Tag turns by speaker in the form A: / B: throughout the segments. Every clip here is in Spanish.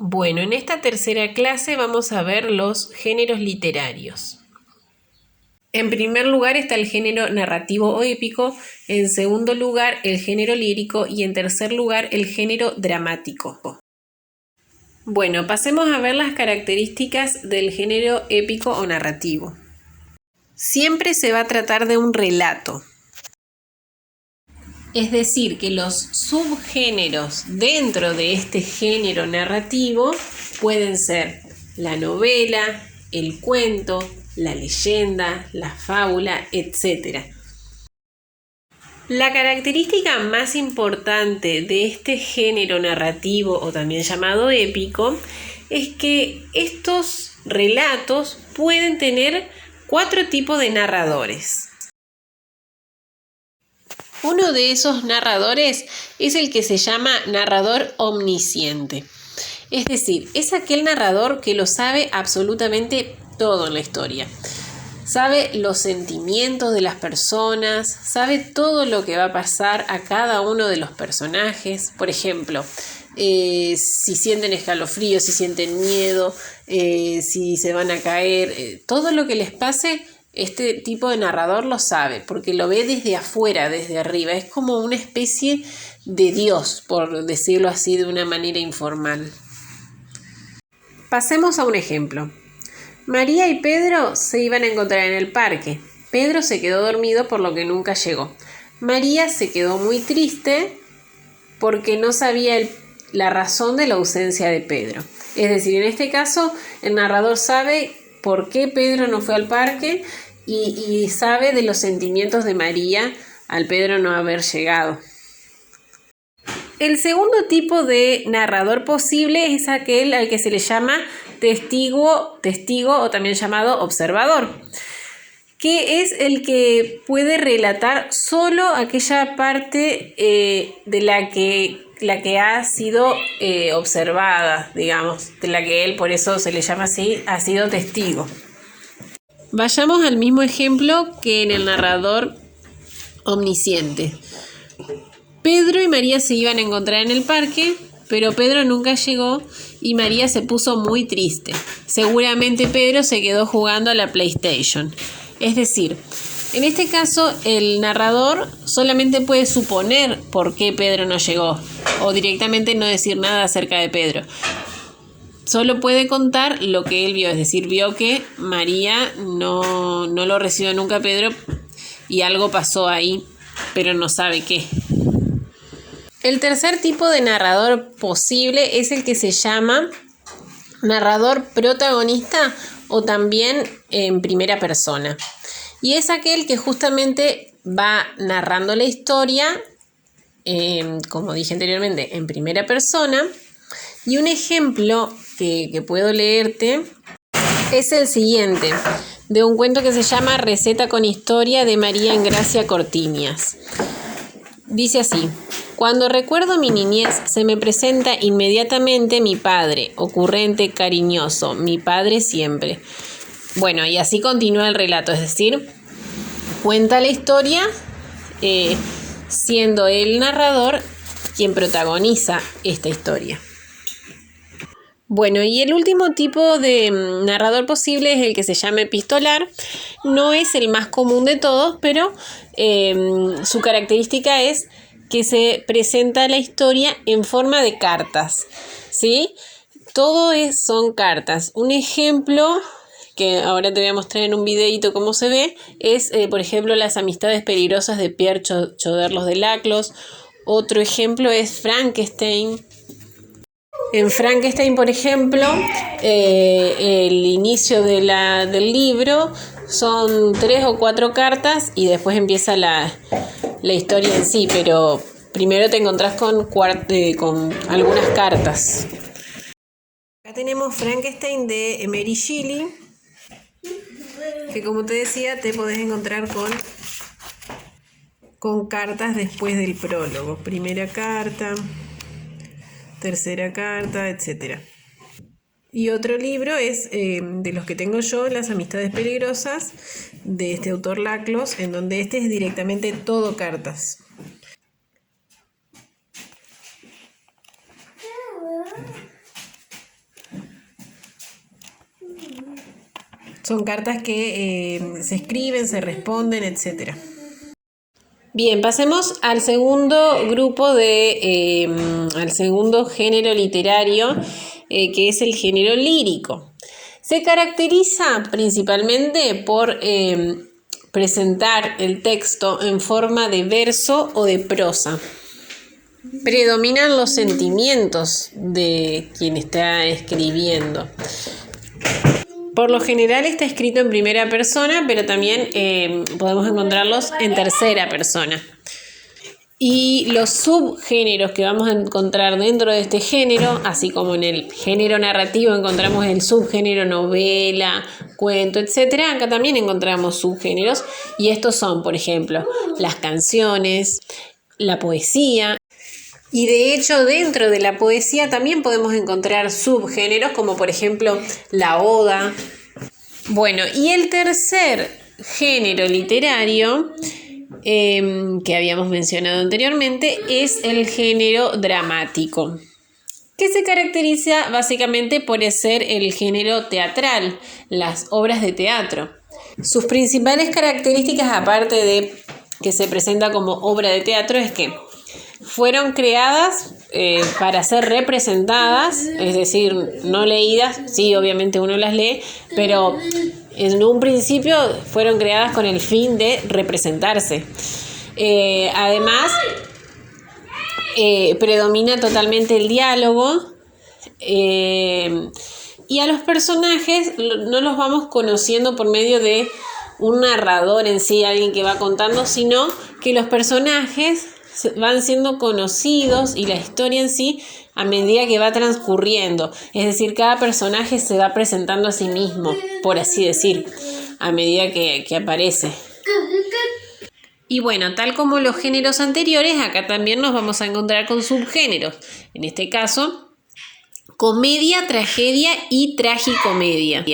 A: Bueno, en esta tercera clase vamos a ver los géneros literarios. En primer lugar está el género narrativo o épico, en segundo lugar el género lírico y en tercer lugar el género dramático. Bueno, pasemos a ver las características del género épico o narrativo. Siempre se va a tratar de un relato. Es decir, que los subgéneros dentro de este género narrativo pueden ser la novela, el cuento, la leyenda, la fábula, etc. La característica más importante de este género narrativo, o también llamado épico, es que estos relatos pueden tener 4 tipos de narradores. Uno de esos narradores es el que se llama narrador omnisciente. Es decir, es aquel narrador que lo sabe absolutamente todo en la historia. Sabe los sentimientos de las personas, sabe todo lo que va a pasar a cada uno de los personajes. Por ejemplo, si sienten escalofríos, si sienten miedo, si se van a caer, todo lo que les pase. Este tipo de narrador lo sabe porque lo ve desde afuera, desde arriba. Es como una especie de Dios, por decirlo así de una manera informal. Pasemos a un ejemplo. María y Pedro se iban a encontrar en el parque. Pedro se quedó dormido por lo que nunca llegó. María se quedó muy triste porque no sabía la razón de la ausencia de Pedro. Es decir, en este caso el narrador sabe por qué Pedro no fue al parque y sabe de los sentimientos de María al Pedro no haber llegado. El segundo tipo de narrador posible es aquel al que se le llama testigo o también llamado observador, que es el que puede relatar solo aquella parte de la que ha sido observada, digamos, de la que él, por eso se le llama así, ha sido testigo. Vayamos al mismo ejemplo que en el narrador omnisciente. Pedro y María se iban a encontrar en el parque, pero Pedro nunca llegó y María se puso muy triste. Seguramente Pedro se quedó jugando a la PlayStation. Es decir, en este caso el narrador solamente puede suponer por qué Pedro no llegó o directamente no decir nada acerca de Pedro. Solo puede contar lo que él vio, es decir, vio que María no lo recibió nunca a Pedro y algo pasó ahí, pero no sabe qué. El tercer tipo de narrador posible es el que se llama narrador protagonista o también en primera persona. Y es aquel que justamente va narrando la historia, como dije anteriormente, en primera persona. Y un ejemplo que puedo leerte es el siguiente, de un cuento que se llama Receta con historia de María Engracia Cortiñas. Dice así: cuando recuerdo mi niñez se me presenta inmediatamente mi padre, ocurrente, cariñoso, mi padre siempre. Bueno, y así continúa el relato, es decir, cuenta la historia siendo el narrador quien protagoniza esta historia. Bueno, y el último tipo de narrador posible es el que se llama epistolar. No es el más común de todos, pero su característica es que se presenta la historia en forma de cartas, ¿sí? Todo son cartas. Un ejemplo que ahora te voy a mostrar en un videito cómo se ve es, por ejemplo, Las amistades peligrosas de Pierre Choderlos de Laclos. Otro ejemplo es Frankenstein. En Frankenstein, por ejemplo, el inicio del libro son 3 o 4 cartas y después empieza la historia en sí, pero primero te encontrás con algunas cartas. Acá tenemos Frankenstein de Mary Shelley, que como te decía te podés encontrar con cartas después del prólogo. Primera carta, tercera carta, etc. Y otro libro es de los que tengo yo, Las amistades peligrosas, de este autor Laclos, en donde este es directamente todo cartas. Son cartas que se escriben, se responden, etc. Bien, pasemos al segundo grupo al segundo género literario, que es el género lírico. Se caracteriza principalmente por presentar el texto en forma de verso o de prosa. Predominan los sentimientos de quien está escribiendo. Por lo general está escrito en primera persona, pero también podemos encontrarlos en tercera persona. Y los subgéneros que vamos a encontrar dentro de este género, así como en el género narrativo encontramos el subgénero novela, cuento, etc., acá también encontramos subgéneros, y estos son, por ejemplo, las canciones, la poesía. Y de hecho, dentro de la poesía también podemos encontrar subgéneros, como por ejemplo la oda. Bueno, y el tercer género literario que habíamos mencionado anteriormente es el género dramático, que se caracteriza básicamente por ser el género teatral, las obras de teatro. Sus principales características, aparte de que se presenta como obra de teatro, es que fueron creadas para ser representadas, es decir, no leídas. Sí, obviamente uno las lee, pero en un principio fueron creadas con el fin de representarse. Además, predomina totalmente el diálogo, y a los personajes no los vamos conociendo por medio de un narrador en sí, alguien que va contando, sino que los personajes van siendo conocidos y la historia en sí a medida que va transcurriendo. Es decir, cada personaje se va presentando a sí mismo, por así decir, a medida que aparece. Y bueno, tal como los géneros anteriores, acá también nos vamos a encontrar con subgéneros. En este caso, comedia, tragedia y tragicomedia.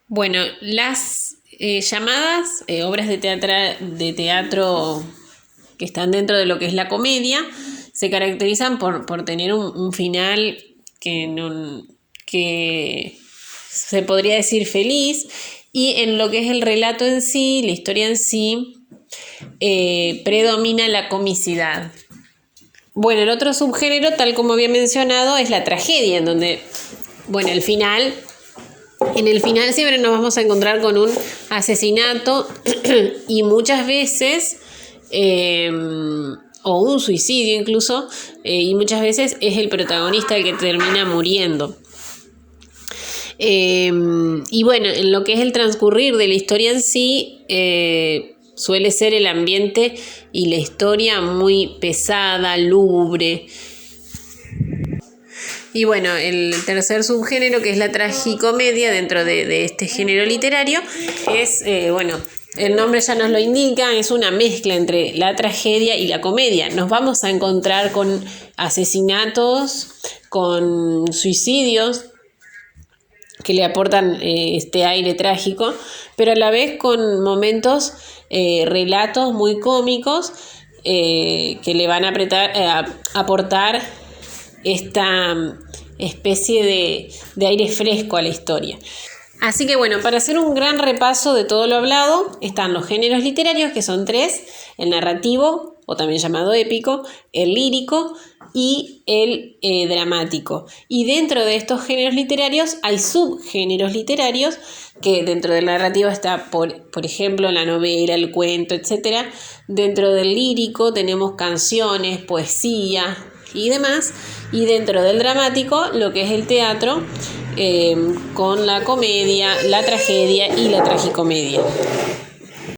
A: Bueno, las llamadas obras de teatro que están dentro de lo que es la comedia, se caracterizan por tener un final que se podría decir feliz, y en lo que es el relato en sí, la historia en sí, predomina la comicidad. Bueno, el otro subgénero, tal como había mencionado, es la tragedia, en donde, bueno, en el final siempre nos vamos a encontrar con un asesinato y muchas veces o un suicidio incluso, y muchas veces es el protagonista el que termina muriendo. Y bueno, en lo que es el transcurrir de la historia en sí, suele ser el ambiente y la historia muy pesada, lúgubre. Y bueno, el tercer subgénero, que es la tragicomedia dentro de este género literario, es, el nombre ya nos lo indica, es una mezcla entre la tragedia y la comedia. Nos vamos a encontrar con asesinatos, con suicidios que le aportan este aire trágico, pero a la vez con momentos, relatos muy cómicos que le van a aportar esta especie de aire fresco a la historia. Así que bueno, para hacer un gran repaso de todo lo hablado, están los géneros literarios, que son 3, el narrativo, o también llamado épico, el lírico y el dramático. Y dentro de estos géneros literarios hay subgéneros literarios, que dentro del narrativo está, por ejemplo, la novela, el cuento, etc. Dentro del lírico tenemos canciones, poesía y demás. Y dentro del dramático, lo que es el teatro, con la comedia, la tragedia y la tragicomedia.